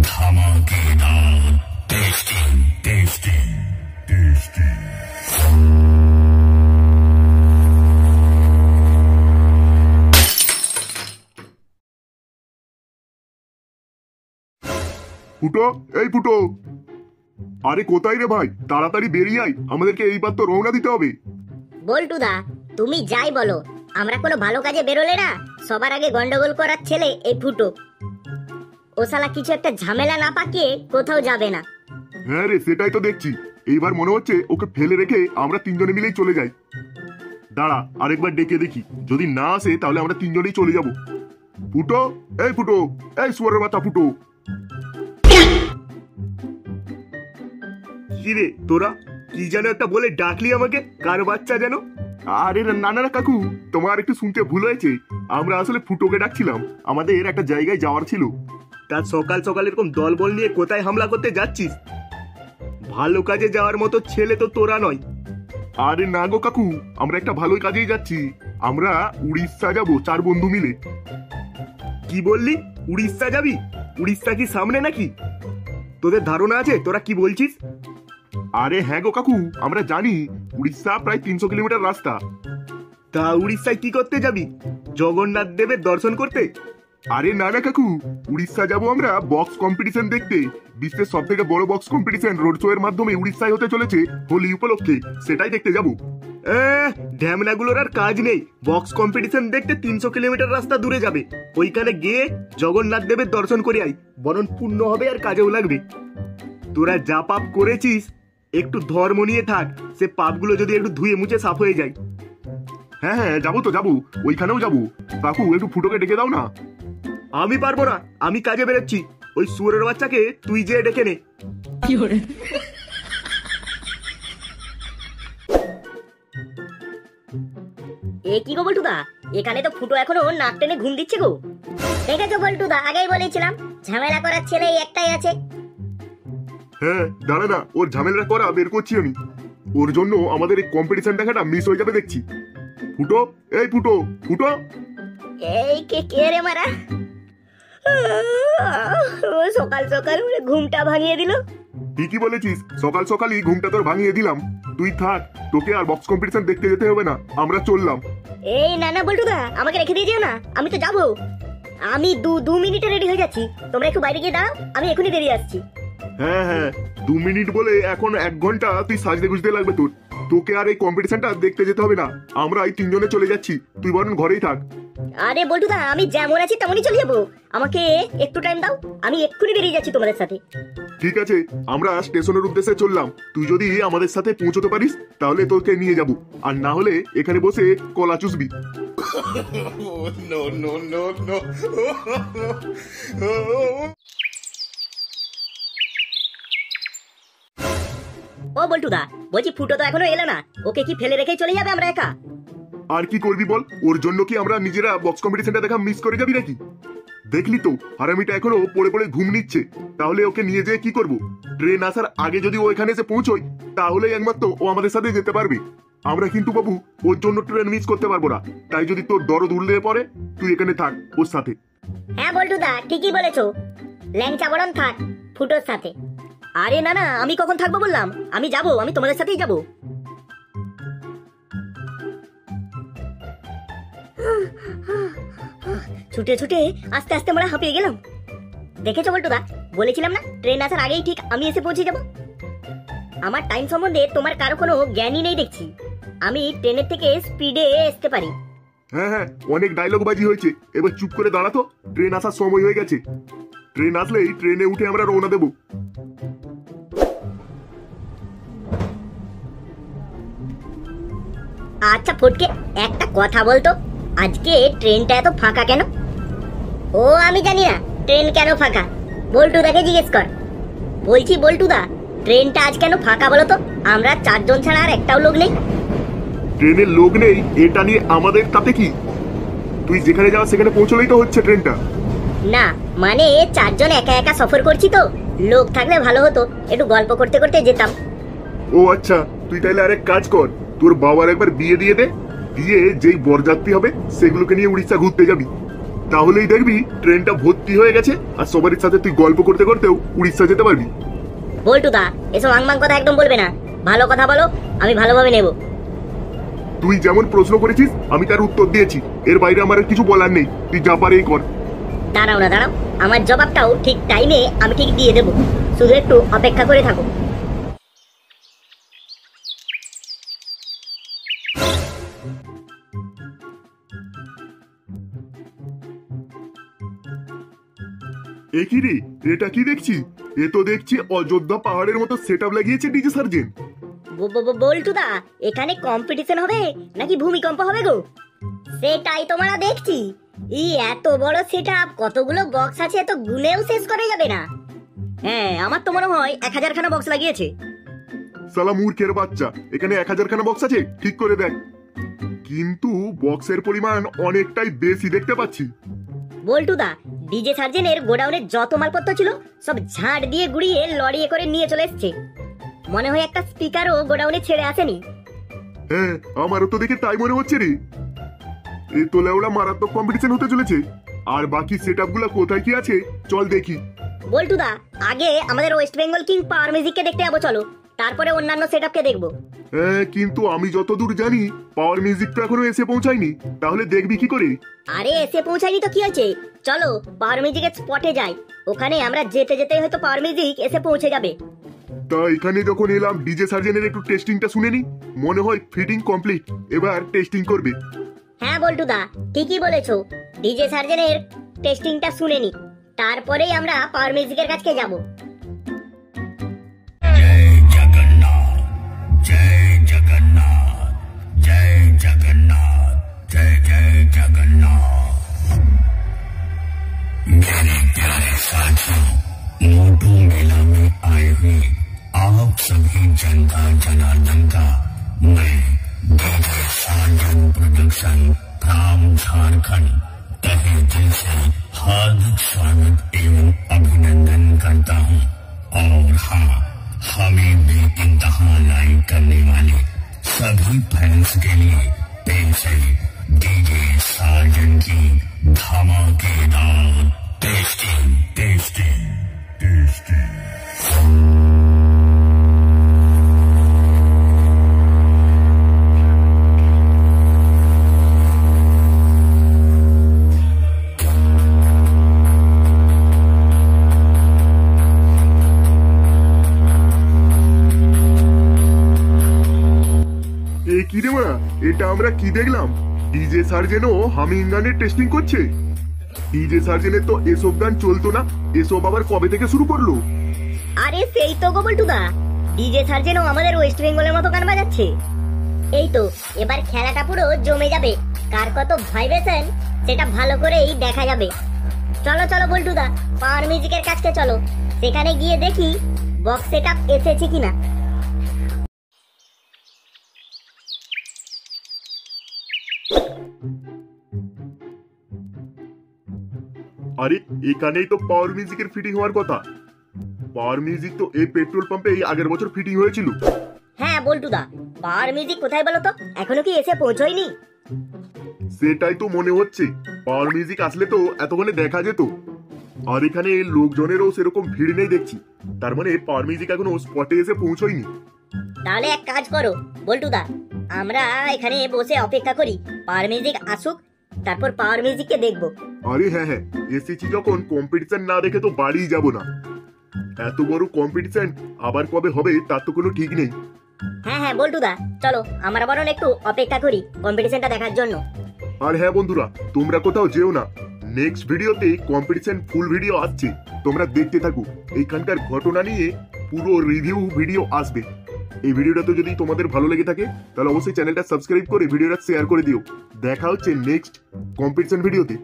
धमाकेदार testing testing testing. ফুটো, এই ফুটো, আরে কোথায় রে ভাই? তাড়াতাড়ি বেরিয়ে আয়, আমাদেরকে এইবার তো রওনা দিতে হবে। বল্টুদা, তুমি যাই বলো, আমরা কোনো ভালো কাজে বেরোলে না সবার আগে গন্ডগোল করার ছেলে এই ফুটো। ও শালা কিছু একটা ঝামেলা না পাকিয়ে কোথাও যাবে না। হ্যাঁ রে, সেটাই তো দেখছি। এইবার মনে হচ্ছে ওকে ফেলে রেখে আমরা তিনজনে মিলেই চলে যাই। দাঁড়া, আরেকবার ডেকে দেখি, যদি না আসে তাহলে আমরা তিনজনেই চলে যাব। ফুটো, এই ফুটো, এই সুয়ারের মাথা ফুটো। কি রে তোরা, কি যেন একটা বলে ডাকলি আমাকে? কার বাচ্চা যেন? আরে নানা কাকু, তোমার একটু শুনতে ভুল হয়েছে। আমরা আসলে ফুটোকে ডাকছিলাম, আমাদের একটা জায়গায় যাওয়ার ছিল। তার সকাল সকাল এরকম দলবল নিয়ে কোথায় হামলা করতে যাচ্ছিস? ভালো কাজে যাওয়ার মতো ছেলে তো তোরা নয়। আরে না গো কাকু, আমরা একটা ভালো কাজেই যাচ্ছি। আমরা উড়িষ্যা যাব 4 বন্ধু মিলে। কি বললি? উড়িষ্যা যাবি? উড়িষ্যা কি সামনে নাকি? তোদের ধারণা আছে তোরা কি বলছিস? আরে হ্যাঁ গো কাকু, আমরা জানি উড়িষ্যা প্রায় 300 কিলোমিটার রাস্তা। তা উড়িষ্যায় কি করতে যাবি? জগন্নাথ দেবের দর্শন করতে? আরে না না কাকু, উড়িষ্যা যাব আমরা বক্স কম্পিটিশন দেখতে। বিশ্বের সব থেকে বড় বক্স কম্পিটিশন রোড শো এর মাধ্যমে উড়িষ্যায় হতে চলেছে হোলি উপলক্ষে, সেটাই দেখতে যাব। ঢ্যামনাগুলোর আর কাজ নেই, বক্স কম্পিটিশন দেখতে 300 কিলোমিটার রাস্তা দূরে যাবে। ওইখানে গিয়ে জগন্নাথ দেবের দর্শন করে আই, বরং পুণ্য হবে আর কাজেও লাগবে। তোরা যা পাপ করেছিস একটু ধর্ম নিয়ে থাক, সে পাপগুলো যদি একটু ধুয়ে মুছে সাফ হয়ে যায়। হ্যাঁ হ্যাঁ, যাবো তো যাবো, ওইখানেও যাবো। কাকু একটু ফুটোকে ডেকে দাও না। আমি পারবো না, আমি কাজে বেরোচ্ছি। ওই সুরের বাচ্চাকে তুই যে ডেকে নে। এ কি গো বল্টুদা, এখানে তো ফুটো এখনো নাক টেনে ঘুম দিচ্ছে গো। দেখেছো বল্টুদা, আগেই বলেছিলাম ঝামেলা করার ছেলে একটাই আছে। হ্যাঁ দাঁড়া না, ওর ঝামেলা করা বের করছি আমি। ওর জন্য আমাদের এই কম্পিটিশন দেখাটা মিস হয়ে যাবে দেখছি। ফুটো, এই ফুটো, ফুটো। এই কে রে মারা? সকাল সকাল ঘুমটা ভাঙিয়ে দিল। ঠিকই বলেছিস, সকাল সকালই ঘুমটা তোর ভাঙিয়ে দিলাম। তুই থাক, তোকে আর বক্স কম্পিটিশন দেখতে যেতে হবে না, আমরা চললাম। এই না না বল্টুদা, আমাকে রেখে দিয়ে যেও না, আমি তো যাবো। আমি 2 মিনিটে রেডি হয়ে যাচ্ছি, তোমরা একটু বাইরে গিয়ে দাঁড়াও, আমি এখনই বেরিয়ে আসছি। হ্যাঁ হ্যাঁ, 2 মিনিট বলে এখন 1 ঘন্টা তুই সাজতে গুজতে লাগবে তোর। তোকে আর এই কম্পিটিশনটা দেখতে যেতে হবে না, আমরা এই তিনজনে চলে যাচ্ছি, তুই বরং ঘরেই থাক। আরে বল্টুদা, আমি যেমন আছি তেমনই চলে যাবো, আমাকে একটু টাইম দাও, আমি এক্ষুনি বেরিয়ে যাচ্ছি তোমাদের সাথে। ঠিক আছে, আমরা স্টেশনের উদ্দেশ্যে চললাম। তুই যদি আমাদের সাথে পৌঁছতে পারিস তাহলে তোকে নিয়ে যাব, আর না হলে এখানে বসে কলা চুষবি। ও বল্টুদা, বলছি ফুটো তো এখনো এলো না, ওকে কি ফেলে রেখে চলে যাবে আমরা একা? আর কি করবি বল, ওর জন্য কি আমরা নিজেরা বক্স কম্পিটিশনটা দেখা মিস করে যাবি নাকি? দেখলি তো হারামিটা এখনো পড়ে পড়ে ঘুম নিচ্ছে, তাহলে ওকে নিয়ে যেয়ে কি করব? ট্রেন আসার আগে যদি ও এখানে এসে পৌঁছয় তাহলে একমাত্র ও আমাদের সাথে যেতে পারবে। আমরা কিন্তু বাবু ওর জন্য ট্রেন মিস করতে পারবো না, তাই যদি তোর দরদ উঠলে পড়ে তুই এখানে থাক ওর সাথে। হ্যাঁ বল্টুদা, ঠিকই বলেছো, ল্যাংচা বরণ থাক ফুটোর সাথে। আরে না না, আমি কখন থাকবো বললাম? আমি যাবো, আমি তোমাদের সাথেই যাবো। ছুটে ছুটে আস্তে আস্তে আমরা হাঁপিয়ে গেলাম। দেখেছো বল্টুদা, বলেছিলাম না ট্রেন আসার আগেই ঠিক আমি এসে পৌঁছে যাব। আমার টাইম সম্বন্ধে তোমার কারো কোনো জ্ঞানই নেই দেখছি, আমি ট্রেনের থেকে স্পিডে আসতে পারি। হ্যাঁ হ্যাঁ, অনেক ডায়লগ বাজি হয়েছে, এবার চুপ করে দাঁড়াতো, ট্রেন আসার সময় হয়ে গেছে। ট্রেন আসলেই ট্রেনে উঠে আমরা রওনা দেবো। আচ্ছা ফটকে, একটা কথা বলতো, আজকে ট্রেনটা এত ফাঁকা কেন? ও আমি জানি না ট্রেন কেন ফাঁকা, বল্টুদাকে জিজ্ঞেস কর। বলছি বল্টুদা, ট্রেনটা আজ কেন ফাঁকা বলো তো? আমরা 4 জন ছাড়া আর একটাও লোক নেই। ট্রেনের লোক নেই এটা নিয়ে আমাদের তাতে কি? তুই যেখানে যাওয়া সেখানে পৌঁছলেই তো হচ্ছে ট্রেনটা। না মানে 4 জন একা একা সফর করছি তো, লোক থাকলে ভালো হতো, একটু গল্প করতে করতে যেতাম। ও আচ্ছা, তুই তাহলে আরেক কাজ কর, তোর বাবার একবার বিয়ে দিয়ে দে, দিয়ে যেই বরযাত্রী হবে সেগুলোকে নিয়ে উড়িষ্যা ঘুরতে যাবি। তাহলেই দেখবি ট্রেনটা ভর্তি হয়ে গেছে, আর সবারই সাথে তুই গল্প করতে করতেও উড়িষ্যা যেতে পারবি। বল্টুদা এসব আংমাং কথা একদম বলবে না, ভালো কথা বলো, আমি ভালোভাবে নেব। তুই যেমন প্রশ্ন করেছিস আমি তার উত্তর দিয়েছি, এর বাইরে আমার আর কিছু বলার নেই, তুই যা পারেই কর। দাঁড়াও না দাঁড়াও, আমার জবাবটাও ঠিক টাইমে আমি ঠিক দিয়ে দেবো, শুধু একটু অপেক্ষা করে থাকো। এ কি রে, এটা কি দেখছি? এ তো দেখছি অযোধ্যা পাহাড়ের মতো সেটআপ লাগিয়েছে ডিজে সার্জেন্ট। বল্টুদা এখানে কম্পিটিশন হবে নাকি ভূমিকম্প হবে গো? সেটাই তোমরা দেখছি, এই এত বড় সেটআপ, কতগুলো বক্স আছে তো গুনেও শেষ করা যাবে না। হ্যাঁ আমার তো মনে হয় 1000 খানা বক্স লাগিয়েছে। সালা মূর্খের বাচ্চা, এখানে 1000 খানা বক্স আছে, ঠিক করে দেখ। কিন্তু বক্সের পরিমাণ অনেকটাই বেশি দেখতে পাচ্ছি। বল্টুদা ডিজে সার্জেনের গোডাউনে যত মালপত্র ছিল সব ঝাড় দিয়ে গুড়িয়ে লরিয়ে করে নিয়ে চলে এসছে, মনে হয় একটা স্পিকারও গোডাউনে ছেড়ে আসেনি। হ্যাঁ আমারও তো দেখে তাই মনে হচ্ছে রে। এই তো লেওড়া মারাত্মক কম্পিটিশন হতে চলেছে। আর বাকি সেটআপ গুলো কোথায় কি আছে চল দেখি। বল্টুদা আগে আমাদের ওয়েস্ট বেঙ্গল কিং পাওয়ার মিউজিককে দেখতে যাবো চলো, তারপরে অন্যান্য সেটআপকে দেখবো। হ্যাঁ কিন্তু আমি যতদূর জানি পাওয়ার মিউজিক তো এখনো এসে পৌঁছায়নি, তাহলে দেখবি কি করে? আরে এসে পৌঁছায়নি তো কি হয়েছে, চলো পাওয়ার মিউজিকের স্পটে যাই, ওখানে আমরা যেতে যেতে হয়তো পাওয়ার মিউজিক এসে পৌঁছে যাবে। তা এখানে যখন এলাম ডিজে সার্জেনের একটু টেস্টিংটা শুনে নি, মনে হয় ফিটিং কমপ্লিট, এবার টেস্টিং করবে। হ্যাঁ বল্টুদা ঠিকই বলেছো, ডিজে সার্জেনের টেস্টিংটা শুনে নি, তারপরেই আমরা পাওয়ার মিউজিকের কাছে যাব। जय जगन्नाथ जय जगन्नाथ जय जगन्नाथ जय जय जगन्नाथ। मेरे प्यारे साथियों, मोटू मेला में आए हुए आप सभी जनता जनार्दन का मैं DJ surgeon production from Jharkhand तहे दिल से हार्दिक स्वागत एवं अभिनंदन करता हूँ। और हाँ, हमें बेइंतहा लाइक करने वाले सभी फैंस के लिए पेश है डीजे सार्जन की धमाकेदार टेस्टिंग टेस्टिंग टेस्टिंग। কি রে মা, এটা আমরা কি দেখলাম? ডিজে সার্জেনও হামিং গানের টেস্টিং করছে। ডিজে সার্জেনের তো এসব গান চলতো না, এসব আবার কবে থেকে শুরু করলো? আরে সেই তো গো বল্টুদা, ডিজে সার্জেনও আমাদের ওয়েস্ট বেঙ্গলের মতো গান বাজাচ্ছে। এই তো এবার খেলাটা পুরো জমে যাবে, কার কত ভাইব্রেশন সেটা ভালো করেই দেখা যাবে। চলো চলো বল্টুদা পাওয়ার মিউজিকের কাছে চলো, সেখানে গিয়ে দেখি বক্স সেটআপ এসেছে কিনা। আরে এখানেই তো পাওয়ার মিউজিকের ফিটিং হওয়ার কথা। পাওয়ার মিউজিক তো এই পেট্রোল পাম্পে এই আগের বছর ফিটিং হয়েছিল। হ্যাঁ বল্টুদা পাওয়ার মিউজিক কোথায় বলো তো, এখনো কি এসে পৌঁছয়নি? সেটাই তো মনে হচ্ছে, পাওয়ার মিউজিক আসলে তো এতক্ষণে দেখা যেত। আর এখানে লোকজনেরও সেরকম ভিড় নেই দেখছি, তার মানে পাওয়ার মিউজিক এখনো স্পটে এসে পৌঁছয়নি। তাহলে এক কাজ করো বল্টুদা, আমরা এখানে বসে অপেক্ষা করি পাওয়ার মিউজিক আসুক, তারপর পাওয়ার মিউজিককে দেখবো। আরে হ্যাঁ হ্যাঁ, এসেছি যখন কম্পিটিশন না দেখে তো বাড়ি যাব না। এত বড় কম্পিটিশন আবার কবে হবে তার তো কোনো ঠিক নেই। হ্যাঁ হ্যাঁ বল্টুদা চলো আমরা বরং একটু অপেক্ষা করি কম্পিটিশনটা দেখার জন্য। আর হ্যাঁ বন্ধুরা, তোমরা কোথাও যেও না, নেক্সট ভিডিওতে কম্পিটিশন ফুল ভিডিও আসছে, তোমরা দেখতে থাকো। এইখানকার ঘটনা নিয়ে পুরো রিভিউ ভিডিও আসবে। এই ভিডিওটা তো যদি তোমাদের ভালো লেগে থাকে তাহলে অবশ্যই চ্যানেলটা সাবস্ক্রাইব করে ভিডিওটা শেয়ার করে দিও। দেখা হচ্ছে নেক্সট কম্পিটিশন ভিডিওতে।